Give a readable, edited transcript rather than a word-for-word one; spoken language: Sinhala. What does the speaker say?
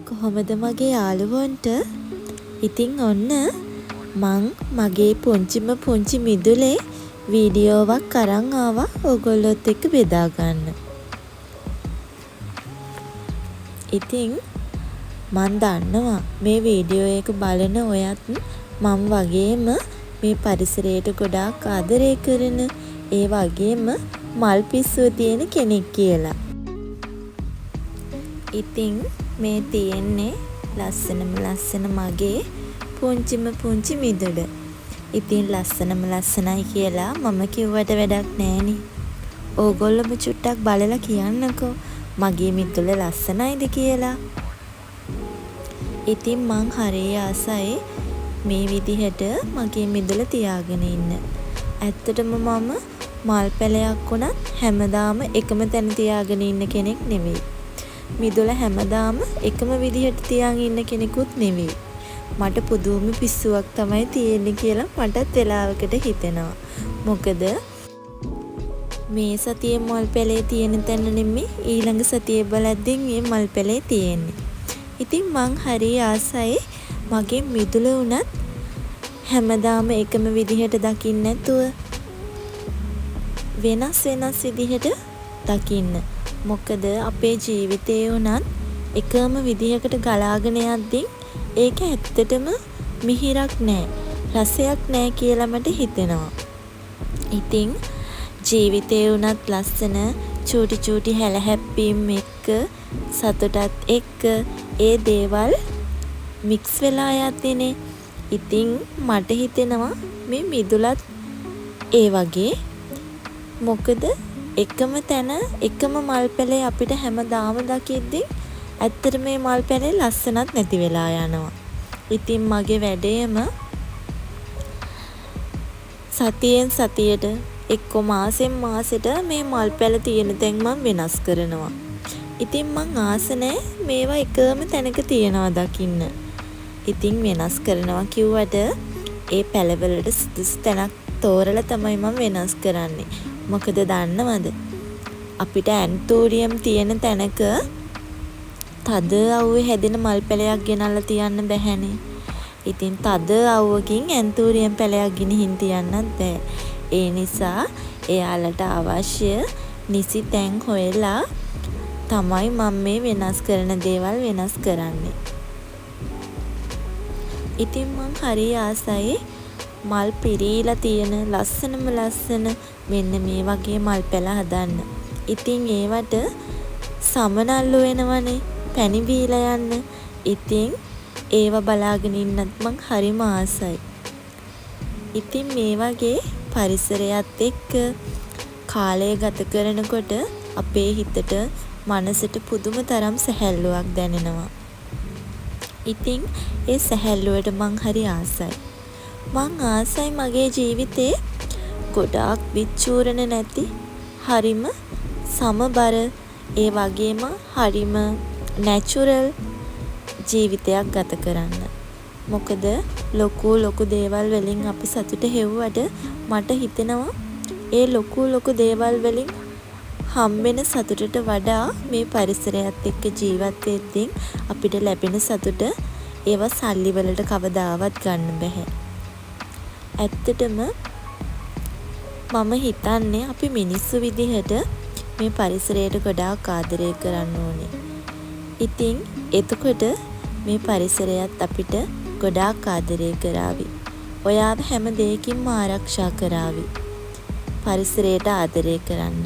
කොහොමද මගේ යාළුවන්ට? ඉතින් ඔන්න මං මගේ පුංචි මිදුලේ වීඩියෝවක් අරන් ආවා ඔයගොල්ලොත් එක්ක බෙදා ගන්න. ඉතින් මන් දන්නවා මේ වීඩියෝ එක බලන ඔයත් මම වගේම මේ පරිසරයට ගොඩාක් ආදරය කරන, ඒ වගේම මල් පිස්සුව තියෙන කෙනෙක් කියලා. ඉතින් මේ තියෙන්නේ ලස්සන මගේ පුංචි මිදුල. ඉතින් ලස්සනයි කියලා මම කිව්වට වැඩක් නෑනේ. ඕගොල්ලොම චුට්ටක් බලලා කියන්නකෝ මගේ මිදුල ලස්සනයිද කියලා. ඉතින් මං හරිය ආසයි මේ විදිහට මගේ මිදුල තියාගෙන ඉන්න. ඇත්තටම මම මල් පැලයක් වුණත් හැමදාම එකම තැන තියාගෙන ඉන්න කෙනෙක් නෙවෙයි. මිදුල හැමදාම එකම විදිහට තියාගෙන ඉන්න කෙනෙකුත් නෙවෙයි. මට පුදුම පිස්සුවක් තමයි තියෙන්නේ කියලා මටත් වෙලාවකට හිතෙනවා. මොකද මේ සතියේ මල් පැලේ තියෙන තැන නෙමෙයි ඊළඟ සතියේ බලද්දී මේ මල් පැලේ තියෙන්නේ. ඉතින් මං හරිය ආසයි මගේ මිදුල උනත් හැමදාම එකම විදිහට දකින්න නැතුව වෙනස් විදිහට දකින්න. මොකද අපේ ජීවිතේ උනත් එකම විදිහකට ගලාගෙන යද්දී ඒක ඇත්තටම මිහිරක් නෑ, රසයක් නෑ කියලා මට හිතෙනවා. ඉතින් ජීවිතේ උනත් ලස්සන චූටි හැලහැප්පීම් එක්ක සතුටත් එක්ක ඒ දේවල් මික්ස් වෙලා යද්දිනේ. ඉතින් මට හිතෙනවා මේ මිදුලත් ඒ වගේ. මොකද එකම තැන එකම මල් පැලේ අපිට හැමදාම දකිද්දී ඇත්තට මේ මල් පැලේ ලස්සනක් නැති වෙලා යනවා. ඉතින් මගේ වැඩේම සතියෙන් සතියට එක්ක මාසෙන් මාසෙට මේ මල් පැල තියෙන තැන් මම වෙනස් කරනවා. ඉතින් මං ආස නැහැ මේවා එකම තැනක තියනවා දකින්න. ඉතින් වෙනස් කරනවා කිව්වට ඒ පැලවලට සුදුසු තැනක් තෝරලා තමයි මම වෙනස් කරන්නේ. මොකද දන්නවද? අපිට ඇන්තෝරියම් තියෙන තැනක තද අවුවේ හැදෙන මල් පැලයක් ගෙනල්ලා තියන්න බැහැනේ. ඉතින් තද අවුවකින් ඇන්තෝරියම් පැලයක් ගෙනihin තියන්නත් බෑ. ඒ නිසා එයාලට අවශ්‍ය නිසි තැන් හොයලා තමයි මම මේ වෙනස් කරන දේවල් වෙනස් කරන්නේ. ඉතින් මං හරිය ආසයි මල් පිරීලා තියෙන ලස්සන මෙන්න මේ වගේ මල් පැල හදන්න. ඉතින් ඒවට සමනල්ලු වෙනවනේ පැණි බීලා යන්න. ඉතින් ඒව බලාගෙන ඉන්නත් මං හරිම ආසයි. ඉතින් මේ වගේ පරිසරයත් එක්ක කාලය ගත කරනකොට අපේ හිතට මනසට පුදුම තරම් සැහැල්ලුවක් දැනෙනවා. ඉතින් ඒ සැහැල්ලුවට මං හරි ආසයි. මං ආසයි මගේ ජීවිතේ ගොඩාක් විචූරණ නැති හරිම සමබර, ඒ වගේම හරිම නැචරල් ජීවිතයක් ගත කරන්න. මොකද ලොකු දේවල් වලින් අපි සතුට හෙව්වට මට හිතෙනවා ඒ ලොකු දේවල් වලින් හම්බෙන සතුටට වඩා මේ පරිසරයත් එක්ක ජීවත් වෙද්දී අපිට ලැබෙන සතුට ඒවා සල්ලි වලට කවදාවත් ගන්න බෑ. ඇත්තටම මම හිතන්නේ අපි මිනිස්සු විදිහට මේ පරිසරයට ගොඩාක් ආදරය කරන්න ඕනේ. ඉතින් එතකොට මේ පරිසරයත් අපිට ගොඩාක් ආදරය කරાવી. ඔයාව හැම දෙයකින්ම ආරක්ෂා කරાવી. පරිසරයට ආදරය කරන්න.